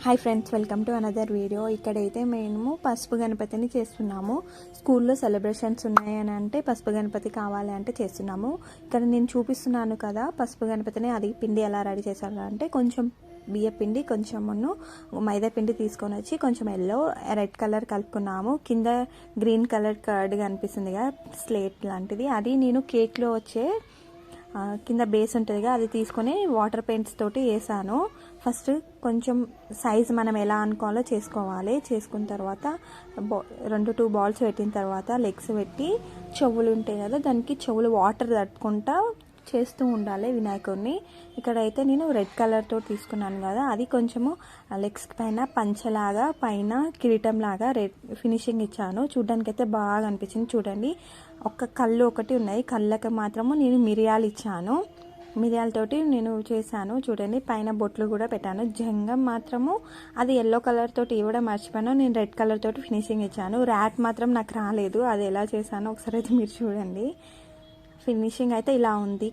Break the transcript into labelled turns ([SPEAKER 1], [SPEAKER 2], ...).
[SPEAKER 1] Hi friends, welcome to another video. ఇక్కడైతే మేము పసుపు గణపతిని చేస్తున్నాము. స్కూల్లో సెలబ్రేషన్స్ ఉన్నాయని అంటే పసుపు గణపతి కావాలి అంటే చేస్తున్నాము. ఇక్కడ నేను చూపిస్తున్నాను కదా పసుపు గణపతిని. అది పిండి ఎలా రెడీ చేశారు అంటే కొంచెం బియ్య పిండి, కొంచెం మైదా పిండి తీసుకొని వచ్చి కొంచెం రెడ్ కలర్ కలుపుకున్నాము. కింద గ్రీన్ కలర్ కర్డ్ కనిపిస్తుంది కదా, స్లేట్ లాంటిది. అది నేను కేక్లో వచ్చే కింద బేస్ ఉంటుందిగా, అది తీసుకొని వాటర్ పెయింట్స్ తోటి వేసాను. ఫస్ట్ కొంచెం సైజ్ మనం ఎలా అనుకోవాలో చేసుకోవాలి. చేసుకున్న తర్వాత 2 బాల్స్ పెట్టిన తర్వాత లెగ్స్ పెట్టి చెవులు ఉంటాయి కదా, దానికి చెవులు వాటర్ తట్టుకుంటా చేస్తూ ఉండాలి వినాయకుడిని. ఇక్కడైతే నేను రెడ్ కలర్తో తీసుకున్నాను కదా, అది కొంచెము లెగ్స్ పైన పంచలాగా, పైన కిరీటంలాగా రెడ్ ఫినిషింగ్ ఇచ్చాను. చూడ్డానికి అయితే బాగా అనిపించింది. చూడండి, కళ్ళు ఒకటి ఉన్నాయి, కళ్ళకి మాత్రము నేను మిరియాలు ఇచ్చాను. మిరియాలతోటి నేను చేశాను. చూడండి, పైన బొట్లు కూడా పెట్టాను. జంగం మాత్రము అది ఎల్లో కలర్ తోటి ఇవ్వడం మర్చిపోయాను, నేను రెడ్ కలర్ తోటి ఫినిషింగ్ ఇచ్చాను. ర్యాట్ మాత్రం నాకు రాలేదు, అది ఎలా చేశానో ఒకసారి అయితే మీరు చూడండి. ఫినిషింగ్ అయితే ఇలా ఉంది.